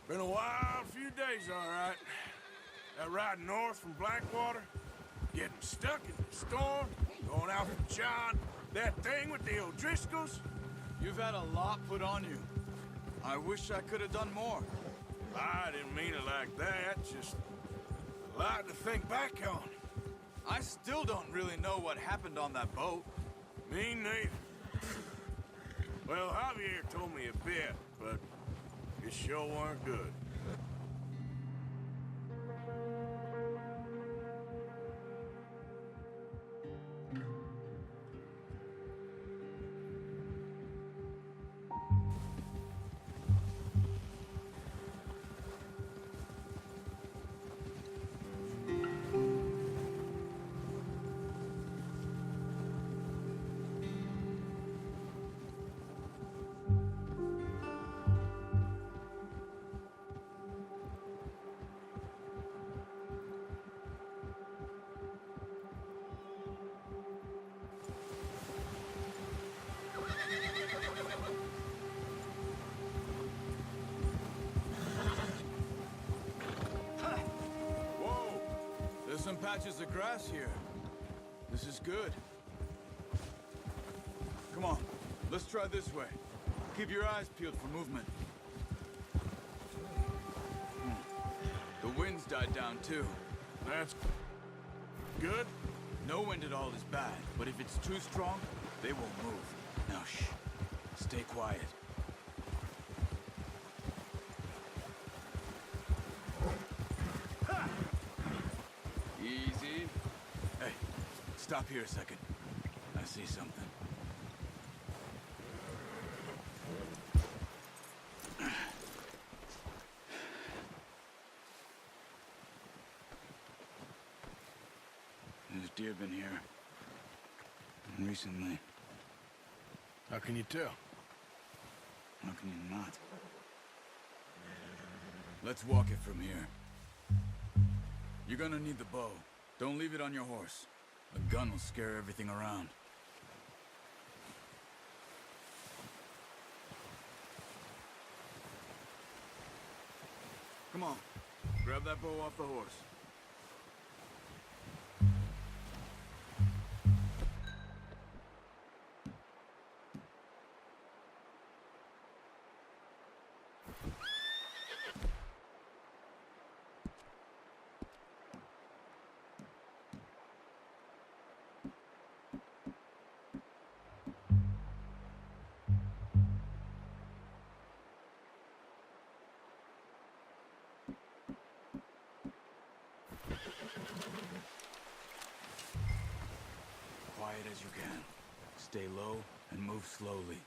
Been a wild few days, all right. That ride north from Blackwater, getting stuck in the storm, going out from John, that thing with the O'Driscolls. You've had a lot put on you. I wish I could have done more. I didn't mean it like that, just a lot to think back on. I still don't really know what happened on that boat. Me neither. Well, Javier told me a bit, but it sure weren't good. There's some patches of grass here. This is good. Come on, let's try this way. Keep your eyes peeled for movement. The wind's died down too. That's good. No wind at all is bad, but if it's too strong, they won't move. Now shh, stay quiet. Easy. Hey, stop here a second. I see something. There's deer been here. Recently. How can you tell? How can you not? Let's walk it from here. You're gonna need the bow. Don't leave it on your horse. A gun will scare everything around. Come on. Grab that bow off the horse. Quiet as you can. Stay low and move slowly.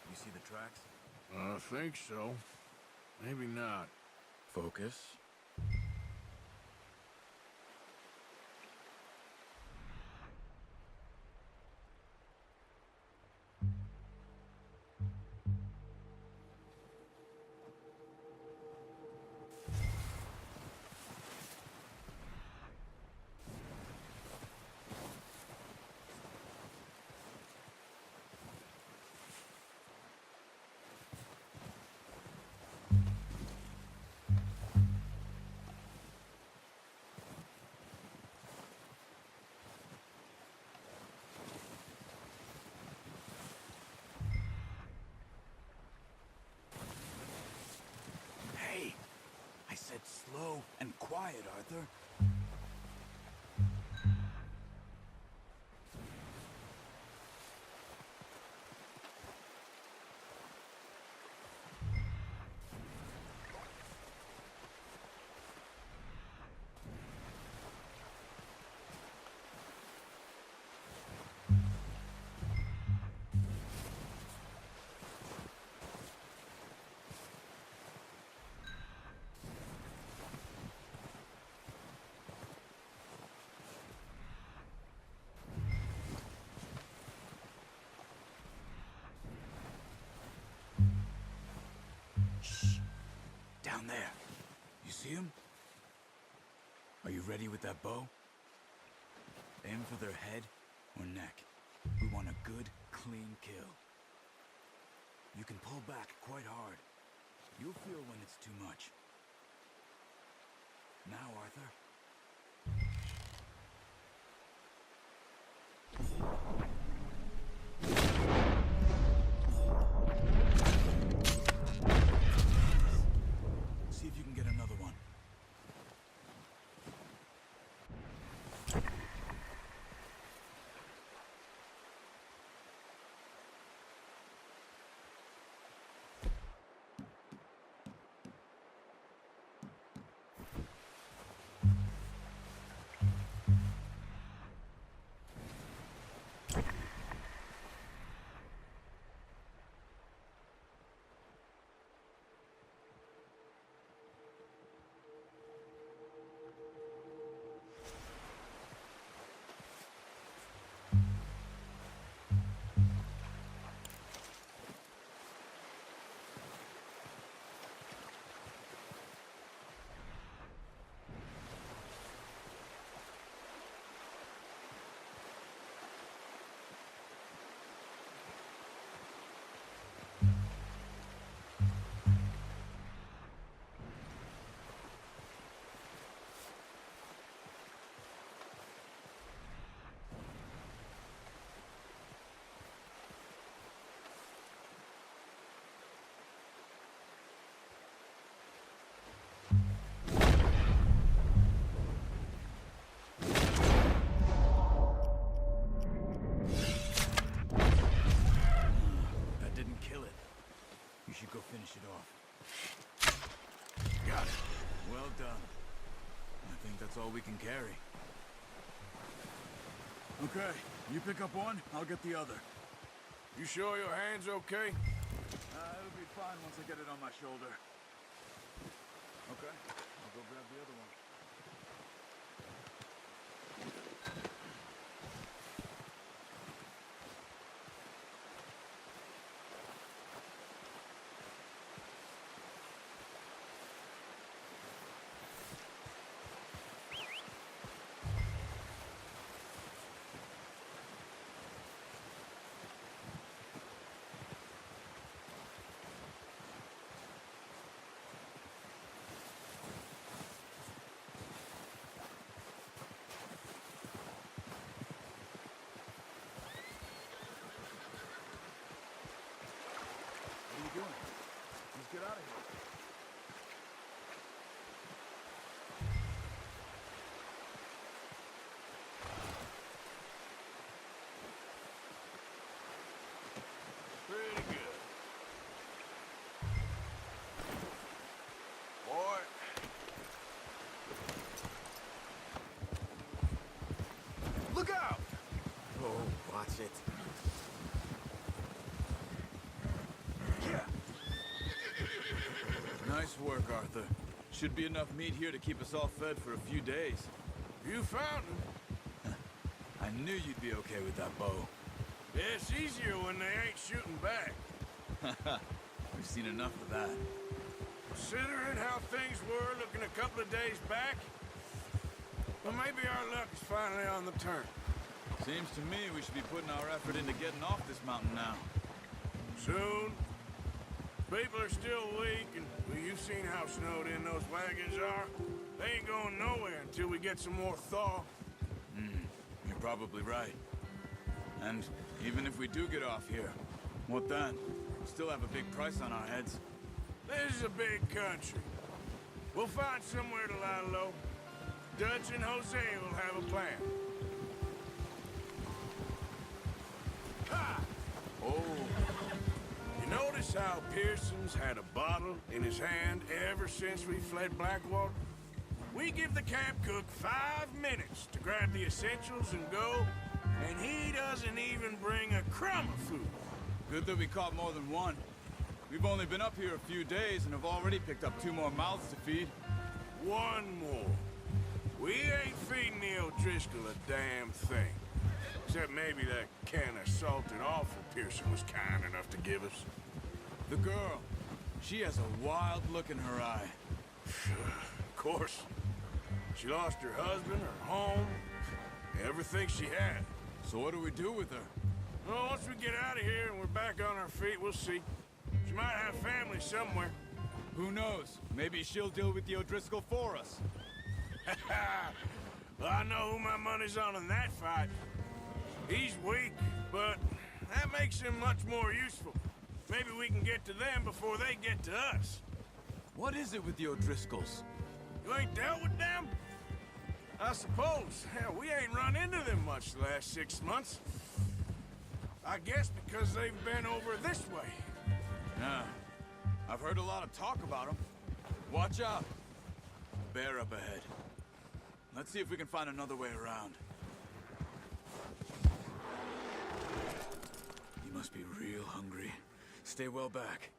You see the tracks? I think so. Maybe not. Focus. Hey, I said slow and quiet, Arthur. Shh. Down there. You see him? Are you ready with that bow? Aim for their head or neck. We want a good, clean kill. You can pull back quite hard. You'll feel when it's too much. Now, Arthur. See if you can get another one. Go finish it off. Got it. Well done. I think that's all we can carry. Okay, you pick up one, I'll get the other. You sure your hand's okay? It'll be fine once I get it on my shoulder. Okay, I'll go grab the other one. Let's get out of here. Pretty good. Boy. Look out! Oh, watch it. Nice work, Arthur. Should be enough meat here to keep us all fed for a few days. You found him. I knew you'd be okay with that bow. Yeah, it's easier when they ain't shooting back. We've seen enough of that. Considering how things were looking a couple of days back, well, maybe our luck is finally on the turn. Seems to me we should be putting our effort into getting off this mountain now. Soon. People are still weak, and well, you've seen how snowed in those wagons are. They ain't going nowhere until we get some more thaw. You're probably right. And even if we do get off here, what then? We still have a big price on our heads. This is a big country. We'll find somewhere to lie low. Dutch and Jose will have a plan. Ha! Oh, You notice how Pearson's had a bottle in his hand ever since we fled Blackwater? We give the camp cook 5 minutes to grab the essentials and go, and he doesn't even bring a crumb of food. good that we caught more than one. We've only been up here a few days and have already picked up 2 more mouths to feed. 1 more. We ain't feeding the O'Driscoll a damn thing. Except maybe that can of salted offal Pearson was kind enough to give us. The girl, she has a wild look in her eye. Of course. She lost her husband, her home, everything. ever think she had. So what do we do with her? Well, once we get out of here and we're back on our feet, we'll see. She might have family somewhere. Who knows? Maybe she'll deal with the O'Driscoll for us. Well, I know who my money's on in that fight. He's weak, but that makes him much more useful. Maybe we can get to them before they get to us. What is it with the O'Driscolls? You ain't dealt with them? I suppose. Hell, we ain't run into them much the last 6 months. I guess because they've been over this way. Yeah. I've heard a lot of talk about them. Watch out. Bear up ahead. Let's see if we can find another way around. You must be real hungry. Stay well back.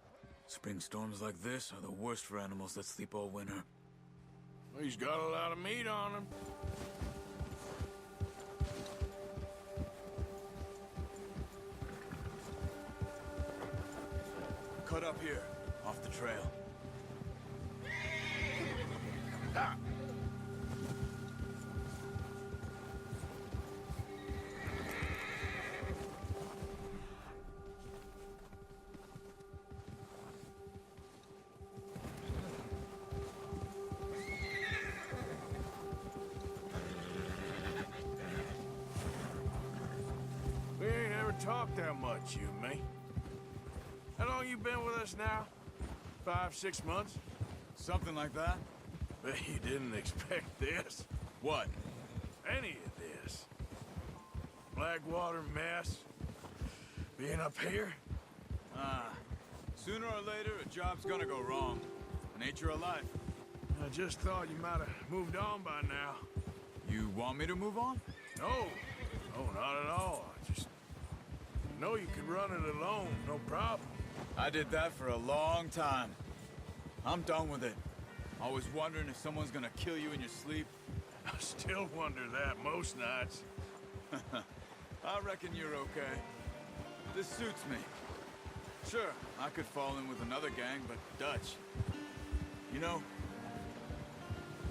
Spring storms like this are the worst for animals that sleep all winter. He's got a lot of meat on him. Cut up here, off the trail. Ah. We ain't ever talked that much, you and me. How long you been with us now? 5, 6 months? Something like that? Bet you didn't expect this. What? Any of this. Blackwater mess. Being up here? Sooner or later, a job's gonna go wrong. Nature of life. I just thought you might have moved on by now. You want me to move on? No. No, not at all. I just know you could run it alone, no problem. I did that for a long time. I'm done with it. Always wondering if someone's gonna kill you in your sleep. I still wonder that most nights. I reckon you're okay. This suits me. Sure, I could fall in with another gang, but Dutch... You know,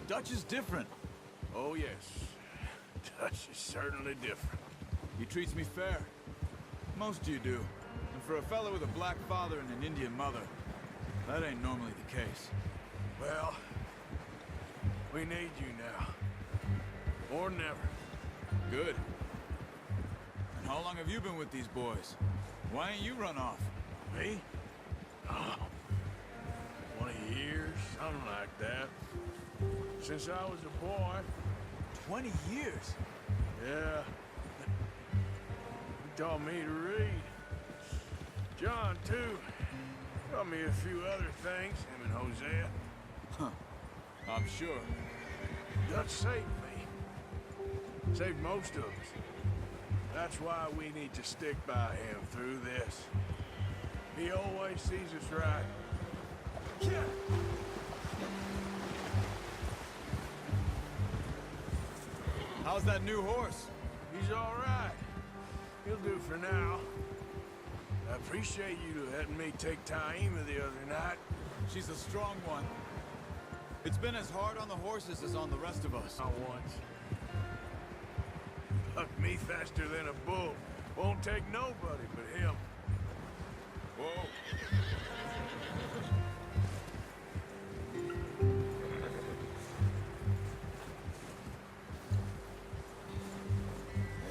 Dutch is different. Oh, yes. Dutch is certainly different. He treats me fair. Most of you do. And for a fella with a black father and an Indian mother, that ain't normally the case. Well, we need you now. More than ever. Good. And how long have you been with these boys? Why ain't you run off? Me? Oh, 20 years, something like that. Since I was a boy. 20 years? Yeah. He taught me to read. John, too. Taught me a few other things, him and Hosea. Huh. I'm sure. Dutch saved me. Saved most of us. That's why we need to stick by him through this. He always sees us right. Yeah. How's that new horse? He's all right. He'll do for now. I appreciate you letting me take Taima the other night. She's a strong one. It's been as hard on the horses as on the rest of us. Not once. Bucked me faster than a bull. Won't take nobody but him. Whoa.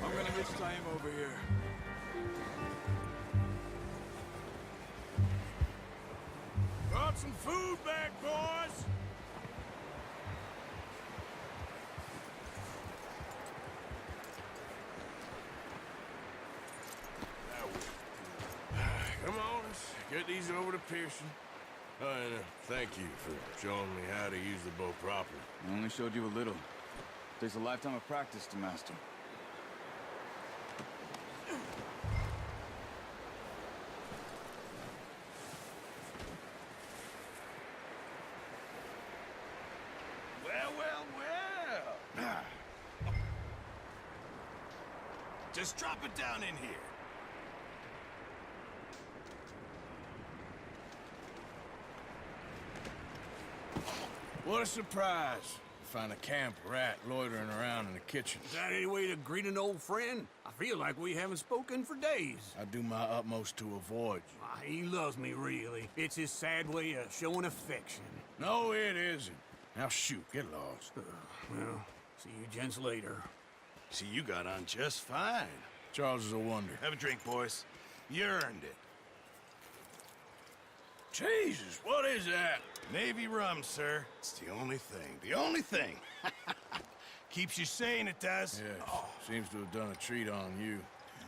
I'm gonna hitch Taima over here. Brought some food back, boys! Come on, let's get these over to Pearson. Oh, and thank you for showing me how to use the bow properly. I only showed you a little. Takes a lifetime of practice to master. Well. Just drop it down in here. What a surprise. find a camp rat loitering around in the kitchen. Is that any way to greet an old friend? I feel like we haven't spoken for days. I do my utmost to avoid you. He loves me, really. It's his sad way of showing affection. No, it isn't. Now shoot, get lost. Well, see you gents later. See, you got on just fine. Charles is a wonder. Have a drink, boys. You earned it. Jesus, what is that? Navy rum, sir. It's the only thing. The only thing. Keeps you sane, it does. Yes, seems to have done a treat on you.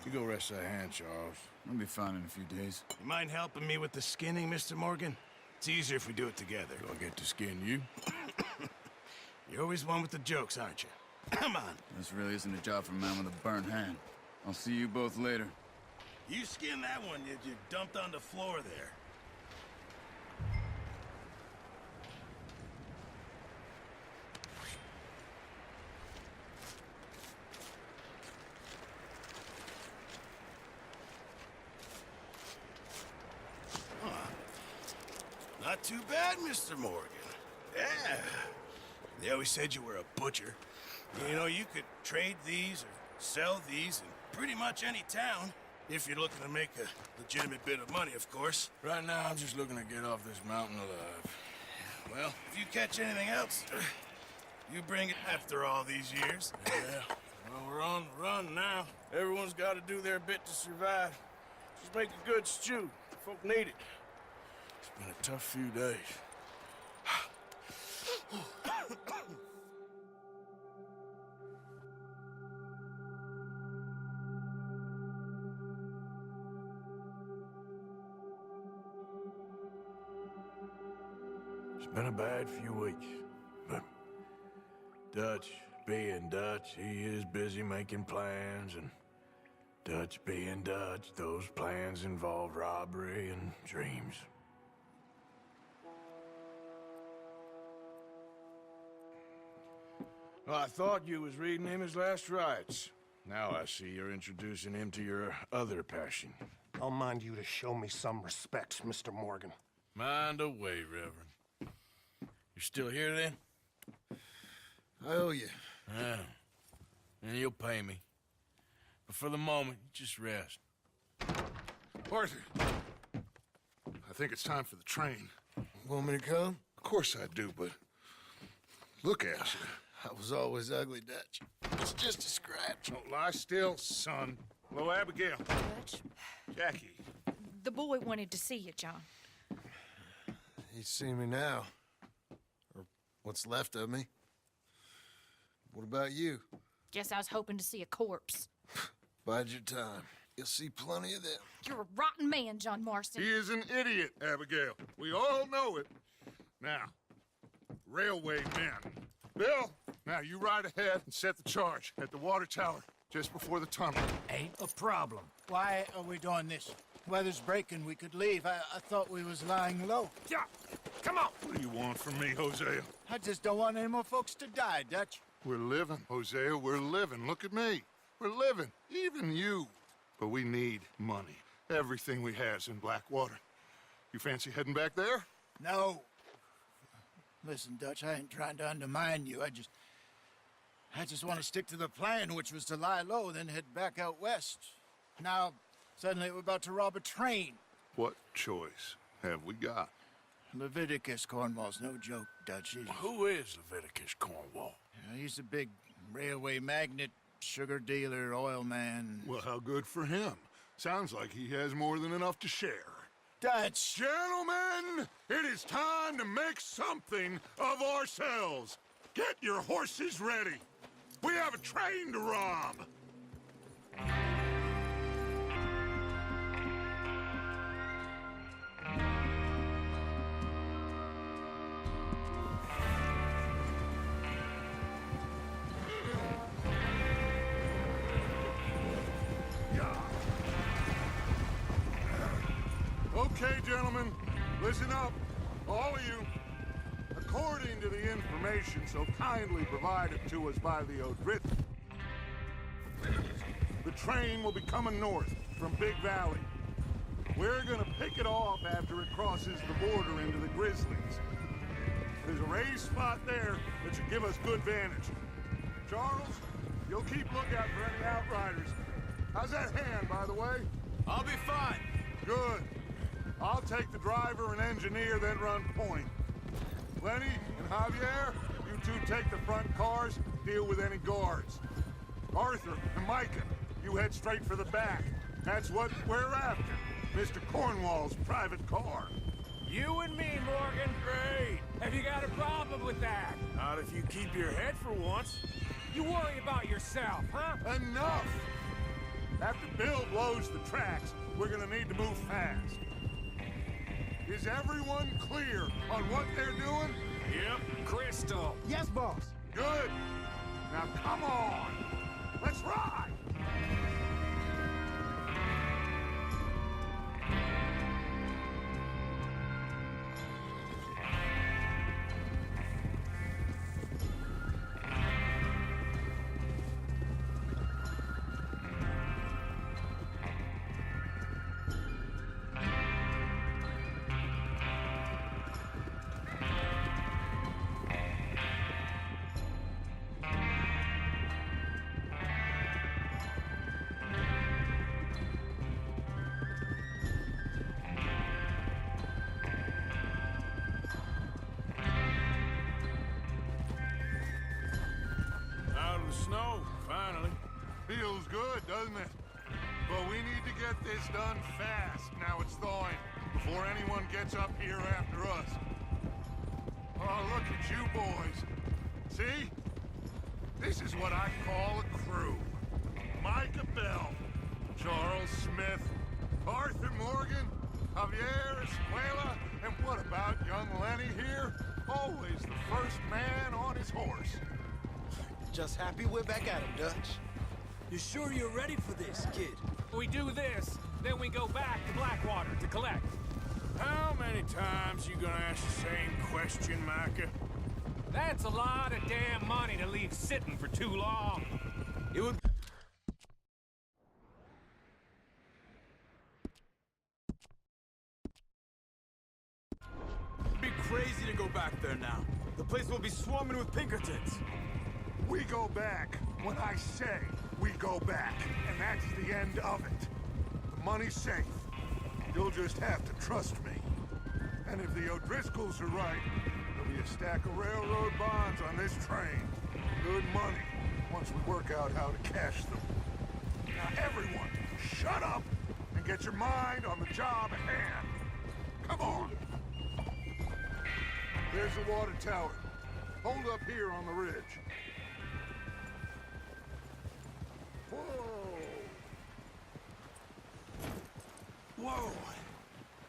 You go rest that hand, Charles. I'll be fine in a few days. You mind helping me with the skinning, Mr. Morgan? It's easier if we do it together. Do I get to skin you? You're always one with the jokes, aren't you? Come on. This really isn't a job for a man with a burnt hand. I'll see you both later. You skinned that one you dumped on the floor there. Not too bad, Mr. Morgan. Yeah. They always said you were a butcher. You know, you could trade these or sell these in pretty much any town. If you're looking to make a legitimate bit of money, of course. Right now, I'm just looking to get off this mountain alive. Well, if you catch anything else, you bring it after all these years. Yeah. Well, we're on the run now. Everyone's got to do their bit to survive. Just make a good stew. Folk need it. It's been a tough few days. It's been a bad few weeks, but Dutch being Dutch, he is busy making plans, and Dutch being Dutch, those plans involve robbery and dreams. Well, I thought you was reading him his last rites. Now I see you're introducing him to your other passion. I'll mind you to show me some respect, Mr. Morgan. Mind away, Reverend. You still here, then? I owe you. Yeah. And you'll pay me. But for the moment, just rest. Arthur, I think it's time for the train. Want me to come? Of course I do, but look at you. I was always ugly, Dutch. It's just a scratch. Don't lie still, son. Hello, Abigail. Dutch, Jackie. the boy wanted to see you, John. He's seen me now. Or what's left of me. What about you? Guess I was hoping to see a corpse. Bide your time. You'll see plenty of them. You're a rotten man, John Marston. He is an idiot, Abigail. We all know it. Now, railway men. Bill, now you ride ahead and set the charge at the water tower just before the tunnel. Ain't a problem. Why are we doing this? Weather's breaking, we could leave. I thought we was lying low. Yeah, come on. What do you want from me, Hosea? I just don't want any more folks to die, Dutch. We're living, Hosea, we're living. Look at me. We're living, even you. But we need money. Everything we has in Blackwater. You fancy heading back there? No. Listen, Dutch, I ain't trying to undermine you. I just want to stick to the plan, which was to lie low, then head back out west. Now, suddenly we're about to rob a train. What choice have we got? Leviticus Cornwall's no joke, Dutch. Who is Leviticus Cornwall? He's a big railway magnate, sugar dealer, oil man. Well, how good for him. Sounds like he has more than enough to share. Dutch! Gentlemen, it is time to make something of ourselves. Get your horses ready. We have a train to rob. Okay, gentlemen, listen up, all of you. According to the information so kindly provided to us by the Odrith, the train will be coming north from Big Valley. We're gonna pick it off after it crosses the border into the Grizzlies. There's a raised spot there that should give us good vantage. Charles, you'll keep lookout for any outriders. How's that hand, by the way? I'll be fine. Good. I'll take the driver and engineer, then run point. Lenny and Javier, you two take the front cars, deal with any guards. Arthur and Micah, you head straight for the back. That's what we're after. Mr. Cornwall's private car. You and me, Morgan. Great. Have you got a problem with that? Not if you keep your head for once. You worry about yourself, huh? Enough! After Bill blows the tracks, we're gonna need to move fast. Is everyone clear on what they're doing? Yep. Crystal. Yes, boss. Good. Now come on. Let's ride. Snow, finally. Feels good, doesn't it? But we need to get this done fast. Now it's thawing, before anyone gets up here after us. Oh, look at you boys. See? This is what I call a crew. Micah Bell, Charles Smith, Arthur Morgan, Javier Escuela, and what about young Lenny here? Always the first man on his horse. Just happy we're back at him, Dutch. You sure you're ready for this, kid? We do this, then we go back to Blackwater to collect. How many times you gonna ask the same question, Micah? That's a lot of damn money to leave sitting for too long. It would be crazy to go back there now. The place will be swarming with Pinkertons. We go back when I say we go back, and that's the end of it. The money's safe. You'll just have to trust me. And if the O'Driscolls are right, there'll be a stack of railroad bonds on this train. Good money, once we work out how to cash them. Now everyone, shut up and get your mind on the job at hand. Come on. There's the water tower. Hold up here on the ridge. Whoa.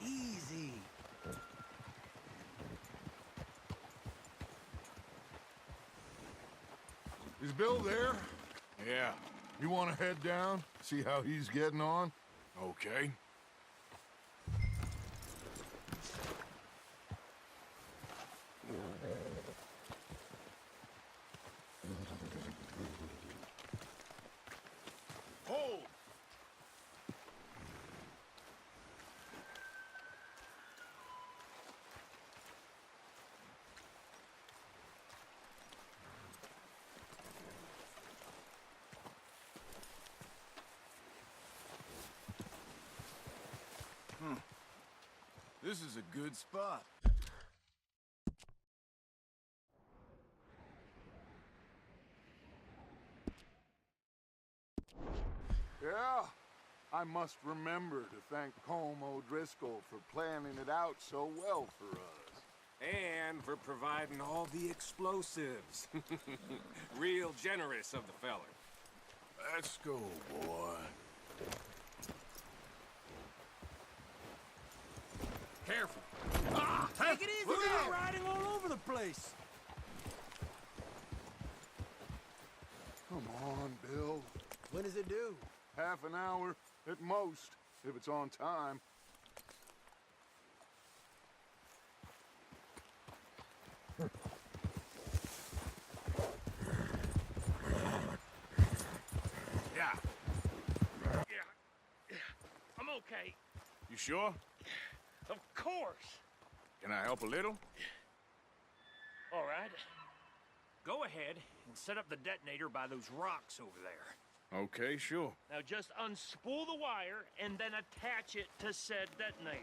Easy. Is Bill there? Yeah. You want to head down, see how he's getting on? Okay. Hold! This is a good spot. Yeah, I must remember to thank Colm O'Driscoll for planning it out so well for us. And for providing all the explosives. Real generous of the feller. Let's go, boy. Careful. Ah, take it easy. We're riding all over the place. Come on, Bill. When does it due? Half an hour at most, if it's on time. Yeah. Yeah. I'm okay. You sure? Of course. Can I help a little? All right. Go ahead and set up the detonator by those rocks over there. Okay, sure. Now just unspool the wire and then attach it to said detonator.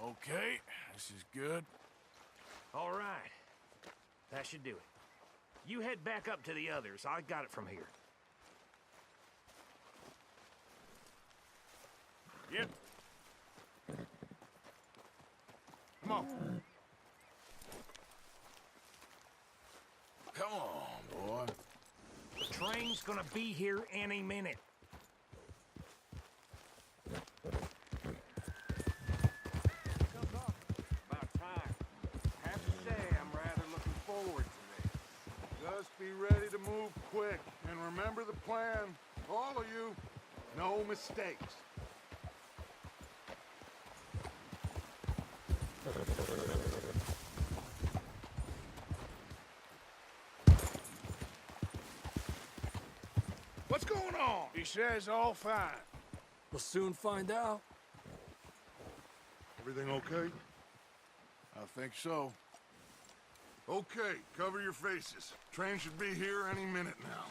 Okay, this is good. All right. That should do it. You head back up to the others. I got it from here. Yep. Come on. Come on, boy. The train's gonna be here any minute. About time. Have to say, I'm rather looking forward to this. Just be ready to move quick, and remember the plan. All of you, no mistakes. What's going on? He says all fine. We'll soon find out. Everything okay? I think so. Okay, cover your faces. Train should be here any minute now.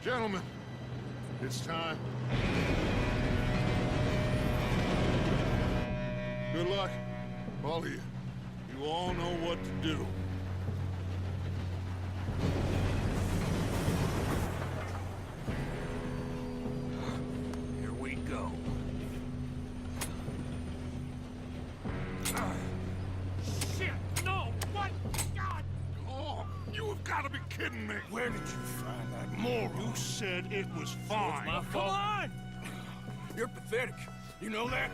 Gentlemen, it's time. Good luck, all of you. You all know what to do. Here we go. Shit! No! What? God! Oh, you have got to be kidding me. Where did you find that moron? You said it was fine. My fault. Come on! You're pathetic. You know that?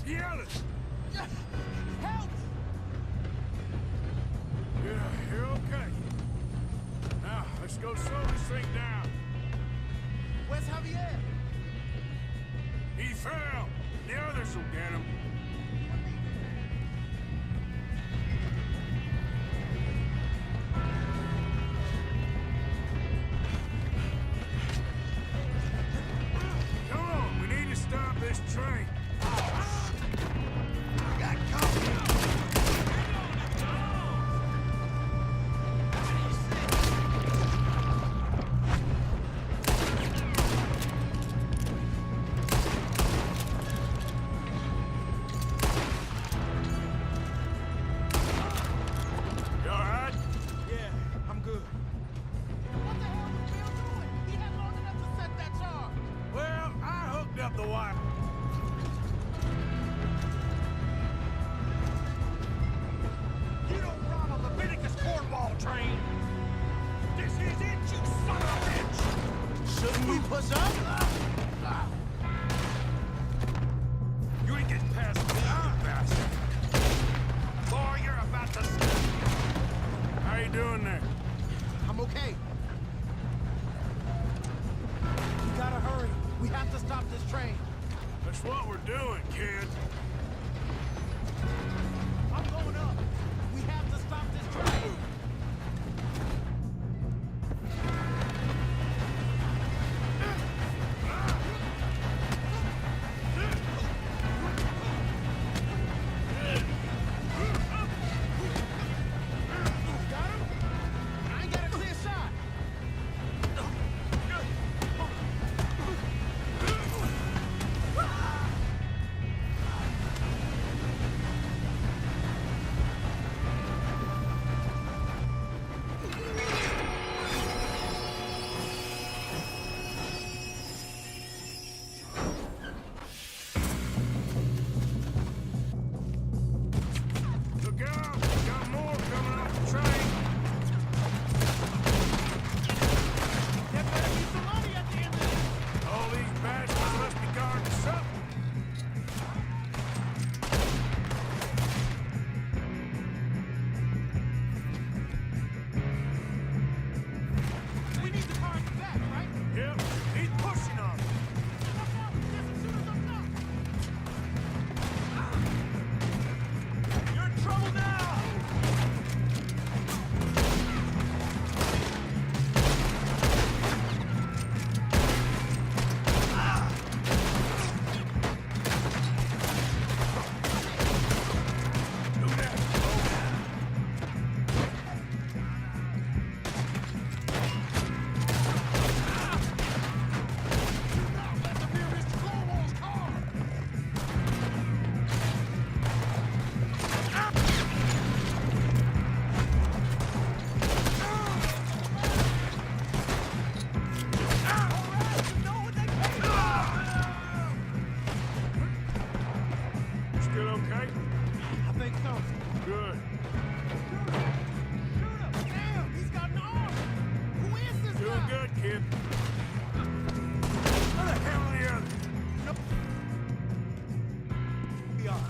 yelling? Help! Yeah, you're okay. Now, let's go slow this thing down. Where's Javier? He fell. The others will get him. Come on, we need to stop this train. Got company. You all right? Yeah, I'm good. What the hell was Bill doing? He had long enough to set that charge. Well, I hooked up the wire. You don't run a Leviticus cornball train! This is it, you son of a bitch! Shouldn't we push up? You ain't getting past me, you bastard! Boy, you're about to... How you doing there? I'm okay. We gotta hurry. We have to stop this train. That's what we're doing, kid. I'm going up. We have to stop this train. Got him? I ain't got a clear shot. Look out! Got more coming off the train. There better be some money at the end of this. All these bastards must be guarding something. We need the cars back, right? Yep, he's pushing on them. You're in trouble now! You still okay? I think so. Good. Shoot him! Damn, he's got an arm! Who is this Doing guy? good, kid. Where the hell are the others? Be all right.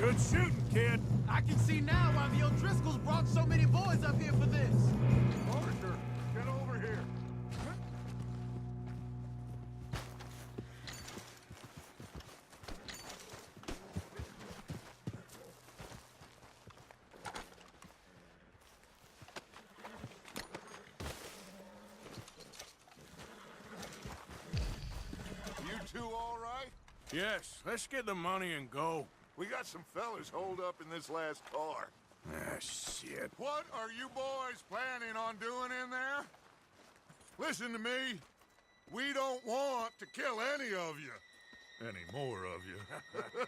Good shooting, kid. I can see now why the O'Driscolls brought so many boys up here for this. Arthur, get over here. You two all right? Yes, let's get the money and go. We got some fellas holed up in this last car. Ah, shit. What are you boys planning on doing in there? Listen to me. We don't want to kill any of you. Any more of you.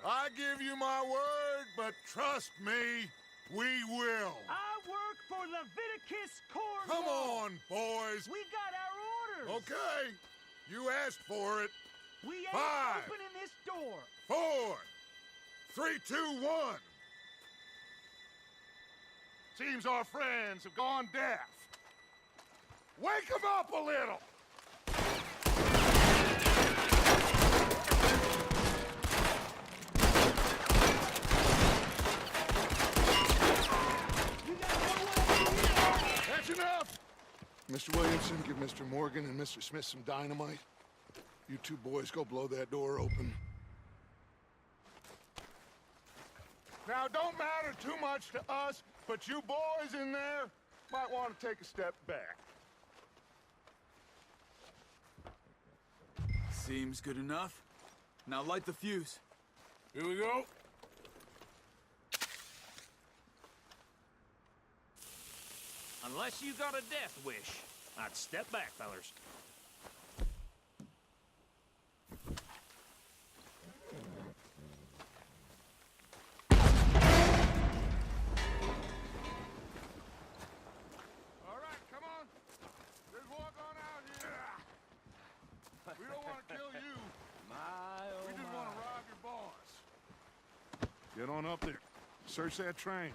I give you my word, but trust me, we will. I work for Leviticus Cornwall! Come on, boys. We got our orders! Okay. You asked for it. We ain't 5, opening this door. 4, 3, 2, 1. Seems our friends have gone deaf. Wake them up a little! That's enough! Mr. Williamson, give Mr. Morgan and Mr. Smith some dynamite. You two boys go blow that door open. Now, it don't matter too much to us, but you boys in there might want to take a step back. Seems good enough. Now light the fuse. Here we go. Unless you got a death wish, I'd step back, fellers. All right, come on. Just walk on out here. We don't want to kill you. We just want to rob your boss. Get on up there. Search that train.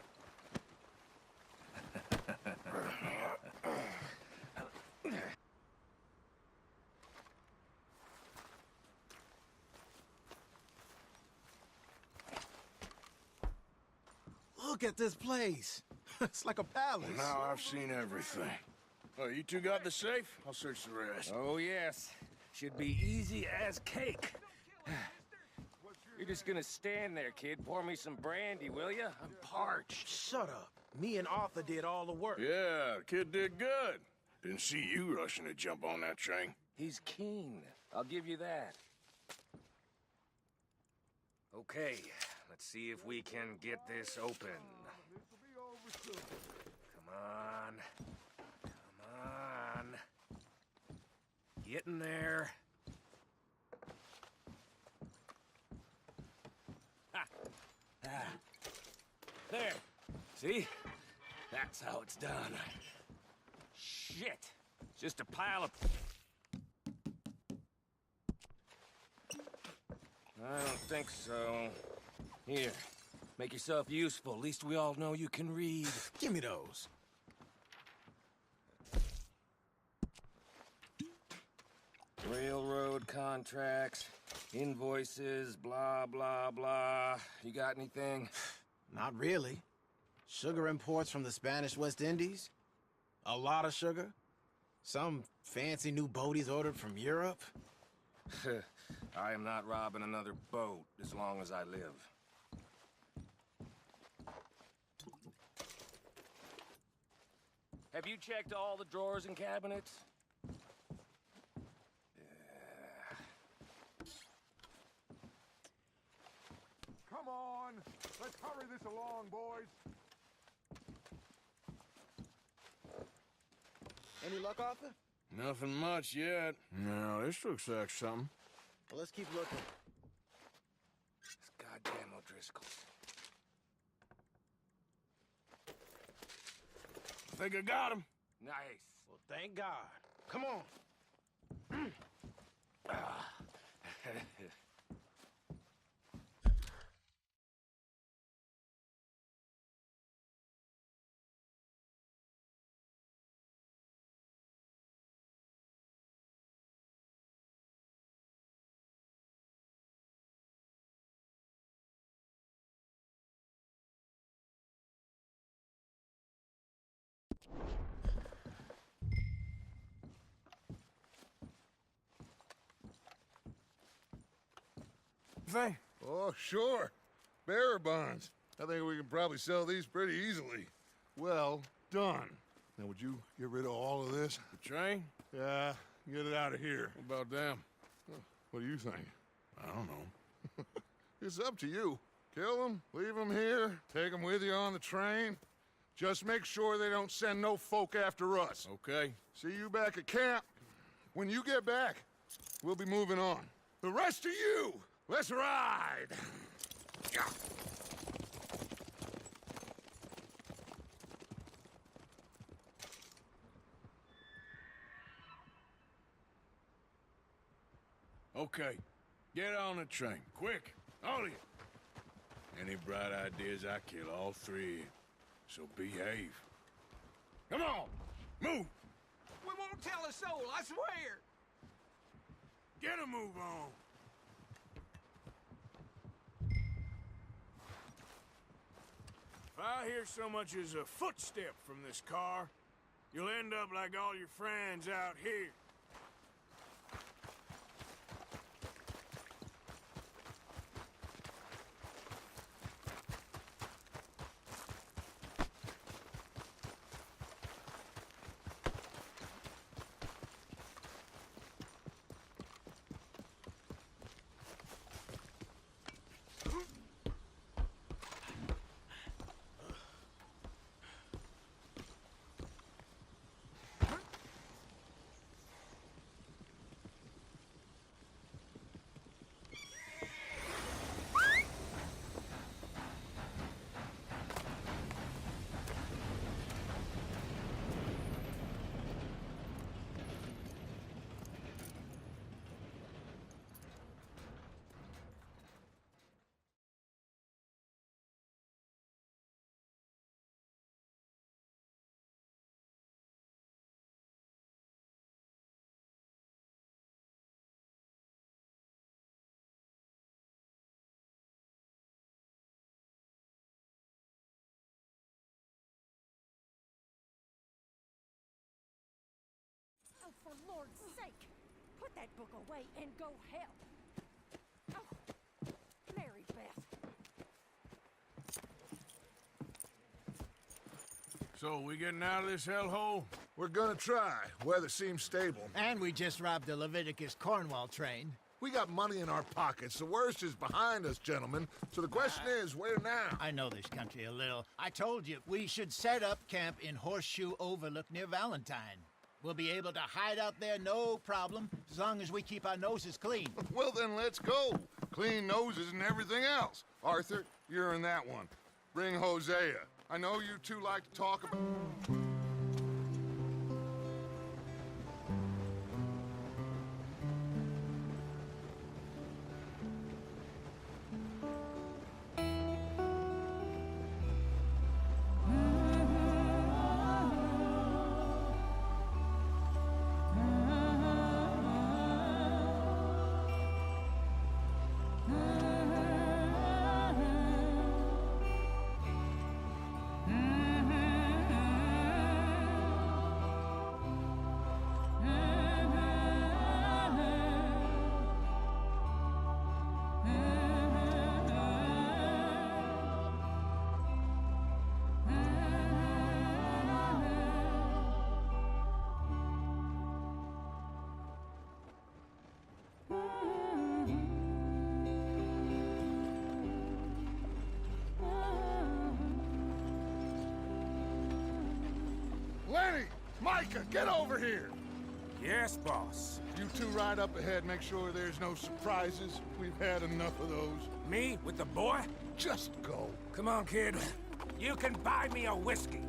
Look at this place. It's like a palace. Now I've seen everything. Oh, you two got the safe? I'll search the rest. Oh, yes. Should be easy as cake. You're just gonna stand there, kid. Pour me some brandy, will ya? I'm parched. Shut up. Me and Arthur did all the work. Yeah, the kid did good. Didn't see you rushing to jump on that train. He's keen. I'll give you that. Okay, let's see if we can get this open. Come on. Come on. Get in there. Ha! Ah. There. See? That's how it's done. Shit. Just a pile of... I don't think so. Here, make yourself useful. At least we all know you can read. Give me those. Railroad contracts, invoices, blah, blah, blah. You got anything? Not really. Sugar imports from the Spanish West Indies. A lot of sugar. Some fancy new boat he's ordered from Europe. I am not robbing another boat as long as I live. Have you checked all the drawers and cabinets? Come on. Let's hurry this along, boys. Any luck, Arthur? Nothing much yet. No, this looks like something. Well, let's keep looking. This goddamn O'Driscolls. I think I got him. Nice. Well, thank God. Come on. Thing? Oh, sure. Bearer bonds. I think we can probably sell these pretty easily. Well done. Now, would you get rid of all of this? The train? Yeah, get it out of here. What about them? What do you think? I don't know. It's up to you. Kill them, leave them here, take them with you on the train. Just make sure they don't send no folk after us. Okay. See you back at camp. When you get back, we'll be moving on. The rest of you, let's ride! Okay, get on the train, quick, all of you. Any bright ideas, I kill all three. So behave. Come on, move. We won't tell a soul, I swear! Get a move on. If I hear so much as a footstep from this car, you'll end up like all your friends out here. Oh, for Lord's sake, put that book away and go help. Oh, Mary Beth. So, we getting out of this hellhole? We're gonna try. Weather seems stable. And we just robbed the Leviticus Cornwall train. We got money in our pockets. The worst is behind us, gentlemen. So the question is, where now? I know this country a little. I told you, we should set up camp in Horseshoe Overlook near Valentine. We'll be able to hide out there no problem, as long as we keep our noses clean. Well, then let's go. Clean noses and everything else. Arthur, you're in that one. Bring Hosea. I know you two like to talk about... Lenny! Micah, get over here! Yes, boss. You two ride up ahead, make sure there's no surprises. We've had enough of those. Me with the boy? Just go. Come on, kid. You can buy me a whiskey.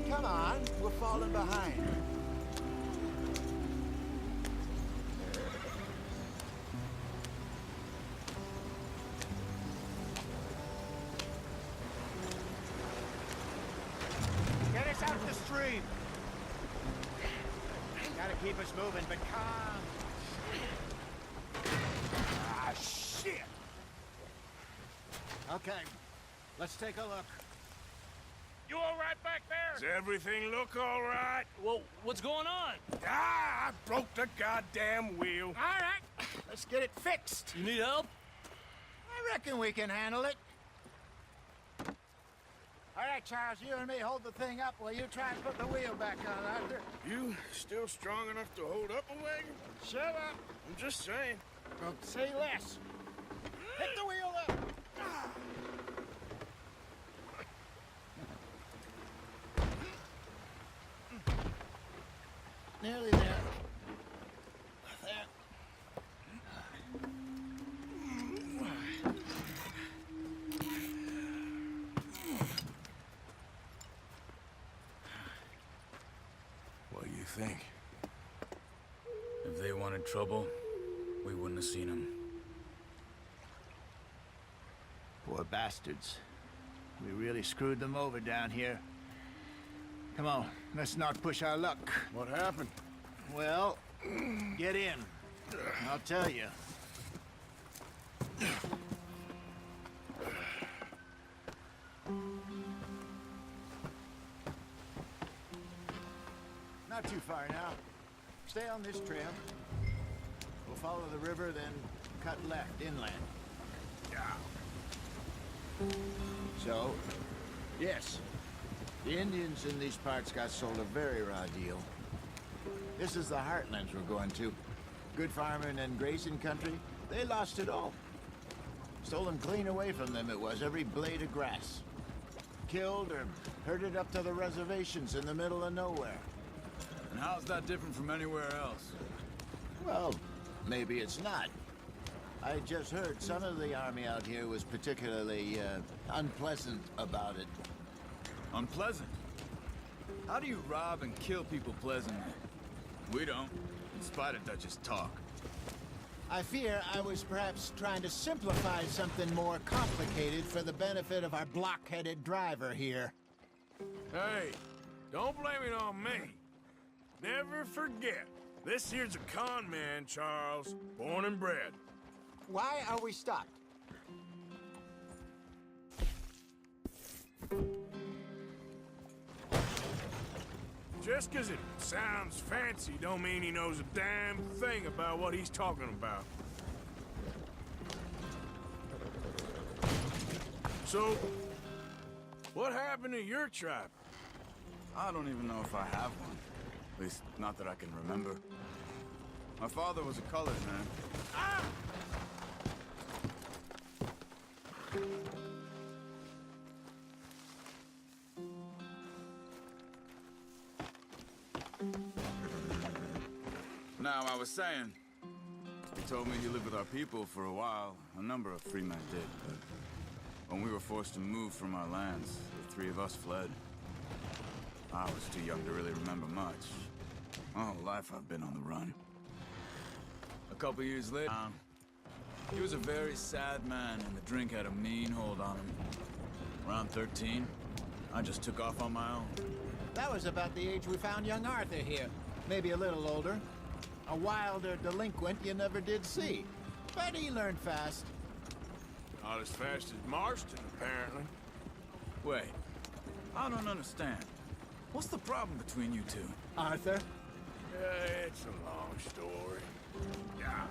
Come on, we're falling behind. Get us out the stream. Gotta keep us moving, but calm. Ah, shit! Okay, let's take a look. You all right back there? Does everything look all right? Well, what's going on? Ah, I broke the goddamn wheel. All right, let's get it fixed. You need help? I reckon we can handle it. All right, Charles, you and me hold the thing up while you try and put the wheel back on, Arthur. You still strong enough to hold up a wagon? Shut up. I'm just saying. Don't say less. Hit the wheel up. nearly there. There. What do you think? If they wanted trouble, we wouldn't have seen them. Poor bastards. We really screwed them over down here. Come on, let's not push our luck. What happened? Well, get in. I'll tell you. Not too far now. Stay on this trail. We'll follow the river, then cut left inland. Yeah. So, yes, the Indians in these parts got sold a very raw deal. This is the heartlands we're going to. Good farming and grazing country, they lost it all. Stolen clean away from them it was, every blade of grass. Killed or herded up to the reservations in the middle of nowhere. And how's that different from anywhere else? Well, maybe it's not. I just heard some of the army out here was particularly, unpleasant about it. Unpleasant? How do you rob and kill people pleasantly? We don't, in spite of Dutch's talk. I fear I was perhaps trying to simplify something more complicated for the benefit of our block-headed driver here. Hey, don't blame it on me. Never forget, this here's a con man, Charles, born and bred. Why are we stopped? Just 'cause it sounds fancy don't mean he knows a damn thing about what he's talking about. So, what happened to your tribe? I don't even know if I have one. At least, not that I can remember. My father was a colored man. Ah! Now, I was saying, he told me he lived with our people for a while. A number of free men did, but when we were forced to move from our lands, the three of us fled. I was too young to really remember much. My whole life I've been on the run. A couple years later, he was a very sad man, and the drink had a mean hold on him. Around 13, I just took off on my own. That was about the age we found young Arthur here. Maybe a little older. A wilder delinquent you never did see. But he learned fast. Not as fast as Marston, apparently. Wait, I don't understand. What's the problem between you two? Arthur? It's a long story. Yeah.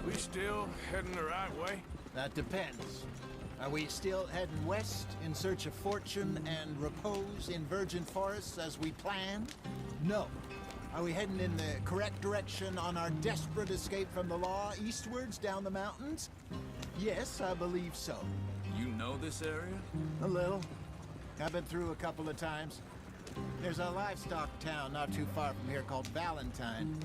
We still heading the right way? That depends. Are we still heading west in search of fortune and repose in virgin forests as we planned? No. Are we heading in the correct direction on our desperate escape from the law eastwards down the mountains? Yes, I believe so. You know this area? A little. I've been through a couple of times. There's a livestock town not too far from here called Valentine.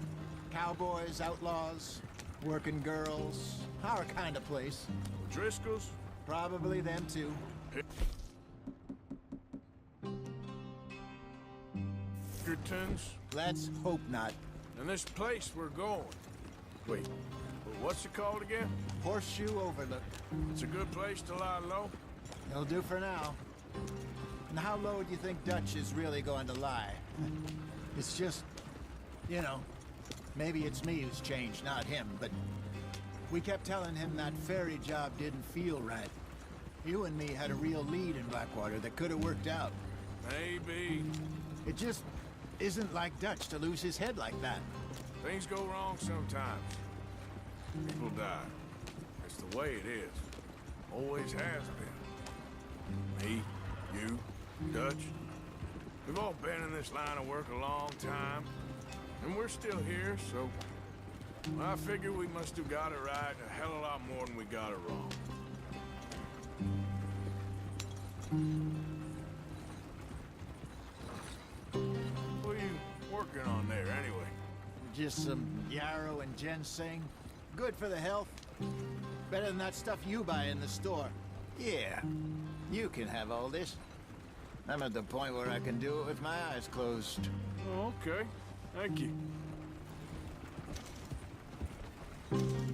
Cowboys, outlaws, working girls, our kind of place. Driscoll's? Probably them too. Pinkertons? Let's hope not. And this place we're going. Wait, what's it called again? Horseshoe Overlook. It's a good place to lie low? It'll do for now. And how low do you think Dutch is really going to lie? It's just, you know, maybe it's me who's changed, not him, but we kept telling him that ferry job didn't feel right. You and me had a real lead in Blackwater that could have worked out. Maybe. It just isn't like Dutch to lose his head like that. Things go wrong sometimes. People die. It's the way it is. Always has been. Me, you, Dutch. We've all been in this line of work a long time. And we're still here, so I figure we must have got it right a hell of a lot more than we got it wrong. Just some yarrow and ginseng. Good for the health. Better than that stuff you buy in the store. Yeah, you can have all this. I'm at the point where I can do it with my eyes closed. Oh, okay. Thank you.